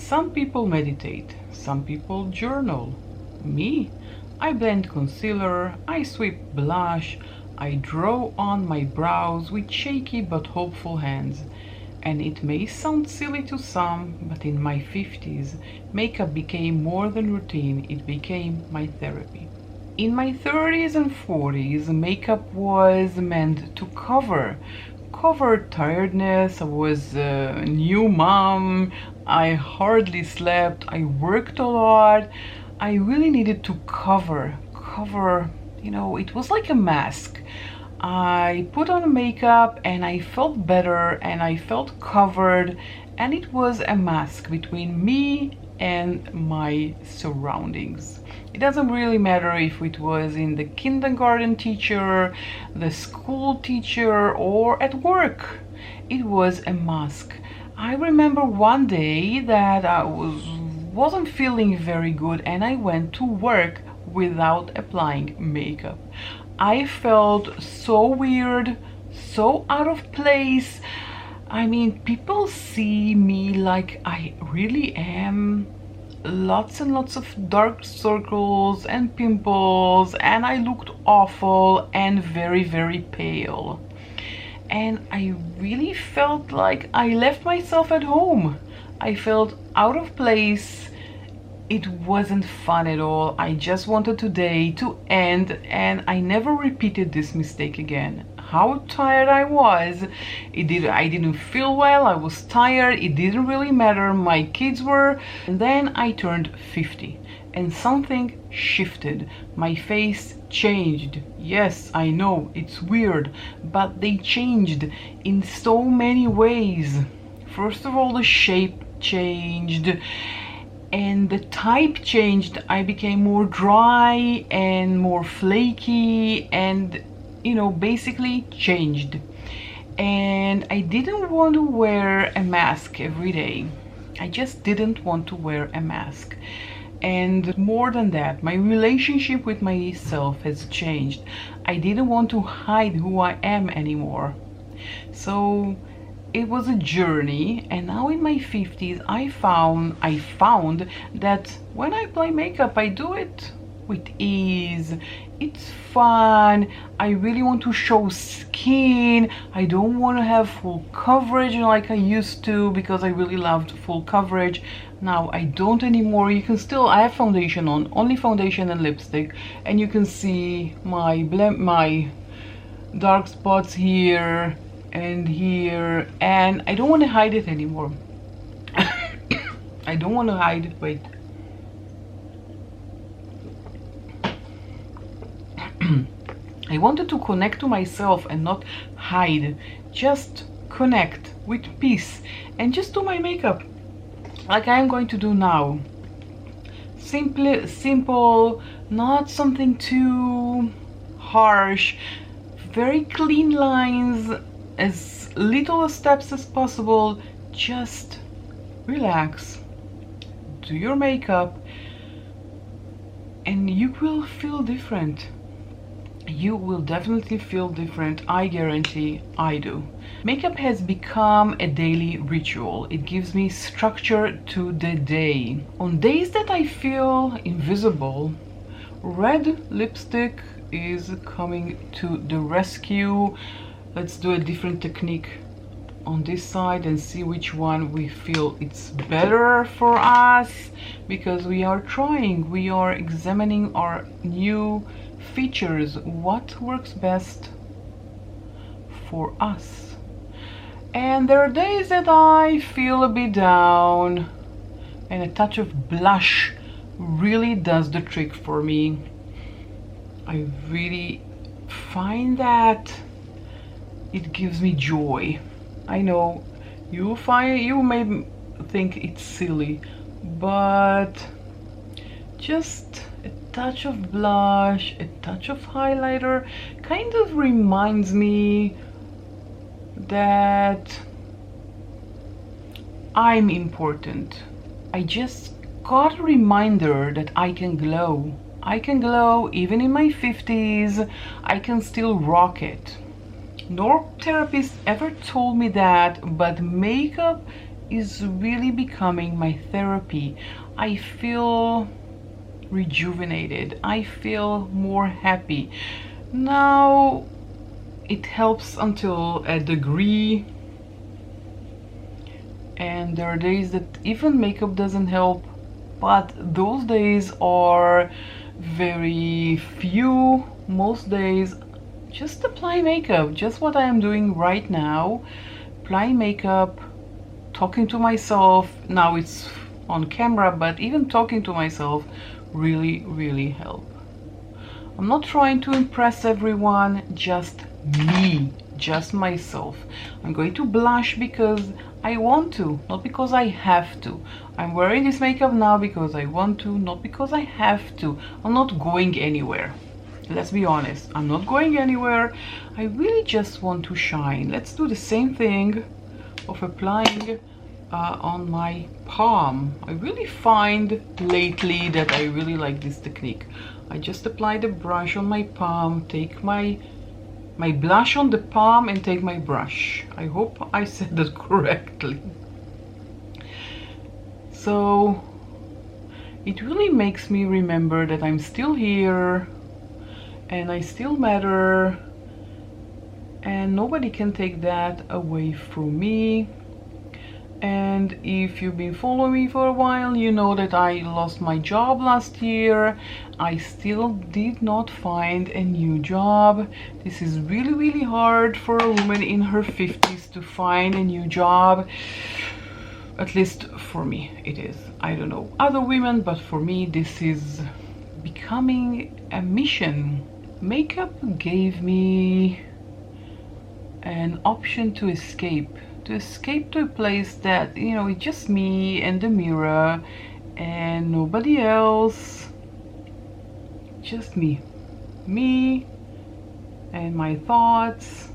Some people meditate, some people journal. Me? I blend concealer, I sweep blush, I draw on my brows with shaky but hopeful hands. And it may sound silly to some, but in my 50s, makeup became more than routine, it became my therapy. In my 30s and 40s, makeup was meant to cover tiredness. I was a new mom, I hardly slept, I worked a lot. I really needed to cover, it was like a mask. I put on makeup and I felt better and I felt covered, and it was a mask between me and my surroundings. It doesn't really matter if it was in the kindergarten teacher, the school teacher, or at work. It was a mask. I remember one day that I wasn't feeling very good and I went to work without applying makeup. I felt so weird, so out of place. I mean, people see me like I really am. Lots and lots of dark circles and pimples, and I looked awful and very, very pale. And I really felt like I left myself at home. I felt out of place. It wasn't fun at all. I just wanted today to end, and I never repeated this mistake again. How tired I was. I didn't feel well. I was tired. It didn't really matter. My kids were. And then I turned 50 and something shifted. My face changed. Yes, I know it's weird, but they changed in so many ways. First of all, the shape changed and the type changed. I became more dry and more flaky and basically changed. And I didn't want to wear a mask every day. I just didn't want to wear a mask. And more than that, my relationship with myself has changed. I didn't want to hide who I am anymore. So it was a journey, and now in my 50s I found that when I apply makeup I do it with ease. It's fun. I really want to show skin. I don't want to have full coverage like I used to, because I really loved full coverage. Now I don't anymore. You can still, I have foundation on, only foundation and lipstick, and you can see my dark spots here and here, and I don't want to hide it anymore. I don't want to hide it. Wait. I wanted to connect to myself and not hide, just connect with peace and just do my makeup like I am going to do now. Simple, not something too harsh, very clean lines, as little steps as possible. Just relax, do your makeup, and you will feel different. You will definitely feel different. I guarantee I do. Makeup has become a daily ritual. It gives me structure to the day. On days that I feel invisible, red lipstick is coming to the rescue. Let's do a different technique on this side and see which one we feel it's better for us, because we are trying, we are examining our new features, what works best for us. And there are days that I feel a bit down, and a touch of blush really does the trick for me. I really find that it gives me joy. I know you may think it's silly, but just a touch of blush, a touch of highlighter kind of reminds me that I'm important. I just got a reminder that I can glow. I can glow even in my 50s. I can still rock it. No therapist ever told me that, but makeup is really becoming my therapy. I feel rejuvenated. I feel more happy. Now, it helps until a degree, and there are days that even makeup doesn't help, but those days are very few. Most days, just apply makeup, just what I am doing right now. Apply makeup, talking to myself. Now it's on camera, but even talking to myself really help. I'm not trying to impress everyone, just me, just myself. I'm going to blush because I want to, not because I have to. I'm wearing this makeup now because I want to, not because I have to. I'm not going anywhere. Let's be honest, I'm not going anywhere. I really just want to shine. Let's do the same thing of applying on my palm. I really find lately that I really like this technique. I just apply the brush on my palm, take my blush on the palm and take my brush. I hope I said that correctly. So it really makes me remember that I'm still here and I still matter, and nobody can take that away from me. And if you've been following me for a while, you know that I lost my job last year. I still did not find a new job. This is really hard for a woman in her 50s to find a new job. At least for me it is. I don't know other women, but for me this is becoming a mission. Makeup gave me an option to escape to a place that, you know, it's just me and the mirror and nobody else. Just me and my thoughts.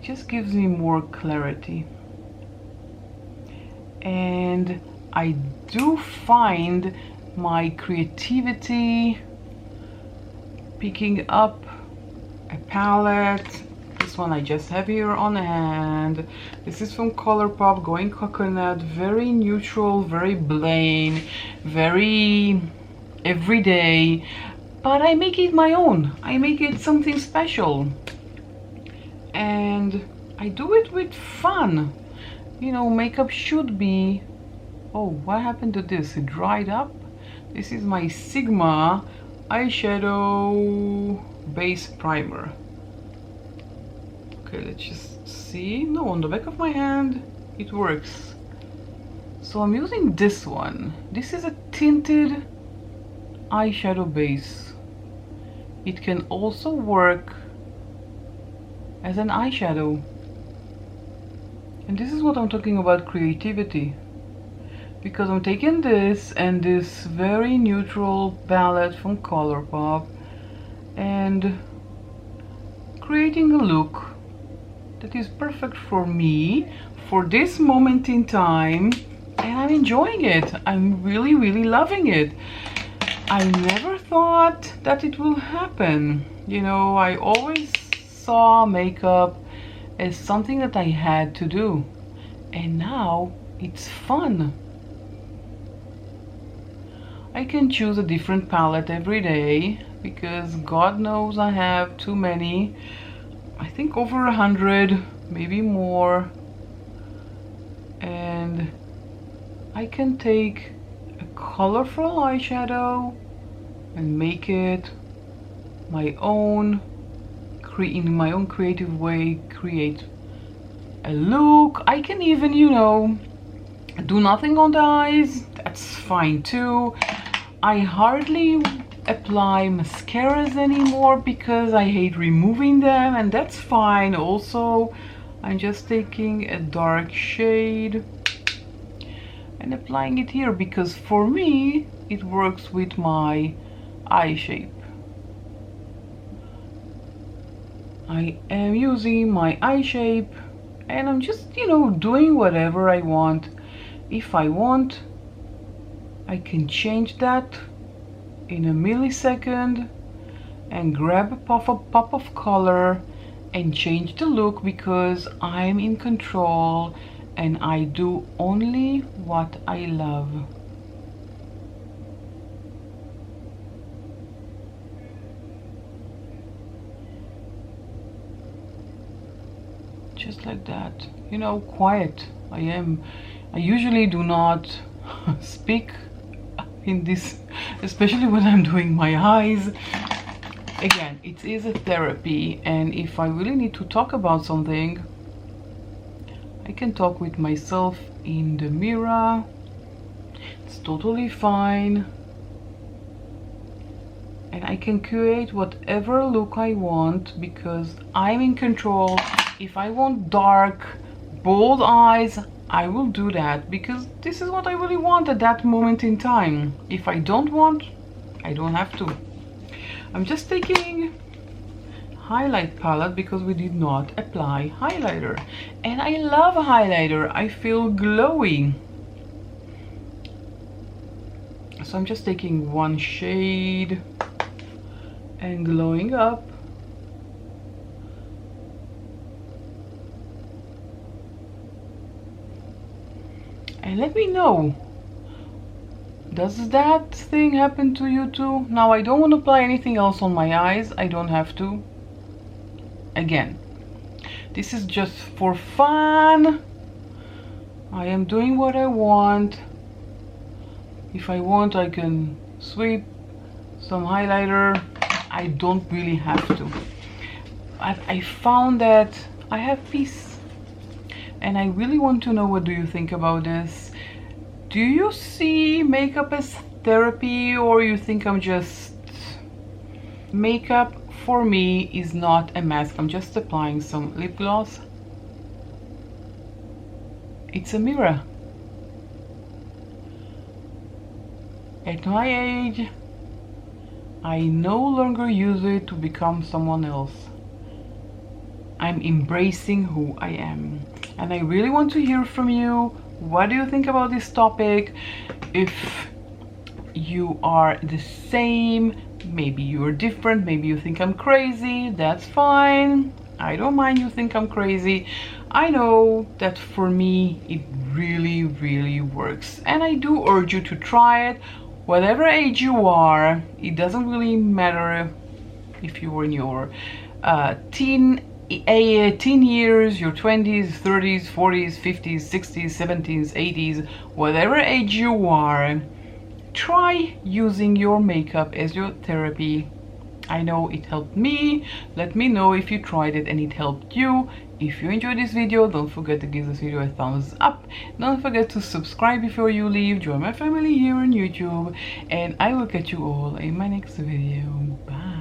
Just gives me more clarity, and I do find my creativity picking up a palette. This one I just have here on hand. This is from Colourpop, Going Coconut. Very neutral, very plain, very everyday, but I make it my own. I make it something special, and I do it with fun. You know, makeup should be... Oh, what happened to this? It dried up. This is my Sigma eyeshadow base primer. Okay, let's just see. No, on the back of my hand it works. So I'm using this one. This is a tinted eyeshadow base. It can also work as an eyeshadow. And this is what I'm talking about, creativity. Because I'm taking this and this very neutral palette from Colourpop and creating a look that is perfect for me, for this moment in time, and I'm enjoying it. I'm really loving it. I never thought that it will happen. You know, I always saw makeup as something that I had to do, and now it's fun. I can choose a different palette every day because God knows I have too many. I think over 100, maybe more. And I can take a colorful eyeshadow and make it my own, in my own creative way, create a look. I can even, you know, do nothing on the eyes. That's fine too. I hardly apply mascaras anymore because I hate removing them, and that's fine also. I'm just taking a dark shade and applying it here because for me it works with my eye shape. I am using my eye shape and I'm just, you know, doing whatever I want. If I want, I can change that in a millisecond and grab a pop of color and change the look because I'm in control and I do only what I love. Just like that, you know, quiet. I usually do not speak in this, especially when I'm doing my eyes. Again, it is a therapy, and if I really need to talk about something, I can talk with myself in the mirror. It's totally fine. And I can create whatever look I want because I'm in control. If I want dark, bold eyes, I will do that because this is what I really want at that moment in time. If I don't want, I don't have to. I'm just taking highlight palette because we did not apply highlighter. And I love highlighter. I feel glowy. So I'm just taking one shade and glowing up. And let me know, does that thing happen to you too? Now I don't want to apply anything else on my eyes. I don't have to. Again, this is just for fun. I am doing what I want. If I want, I can sweep some highlighter. I don't really have to. I found that I have peace. And I really want to know, what do you think about this? Do you see makeup as therapy, or you think I'm just... Makeup for me is not a mask. I'm just applying some lip gloss. It's a mirror. At my age, I no longer use it to become someone else. I'm embracing who I am. And I really want to hear from you. What do you think about this topic? If you are the same, maybe you're different, maybe you think I'm crazy, that's fine. I don't mind you think I'm crazy. I know that for me it really, really works. And I do urge you to try it. Whatever age you are, it doesn't really matter if you were in your teen years, your 20s, 30s, 40s, 50s, 60s, 70s, 80s, whatever age you are, try using your makeup as your therapy. I know it helped me. Let me know if you tried it and it helped you. If you enjoyed this video, don't forget to give this video a thumbs up. Don't forget to subscribe before you leave. Join my family here on YouTube, and I will catch you all in my next video. Bye.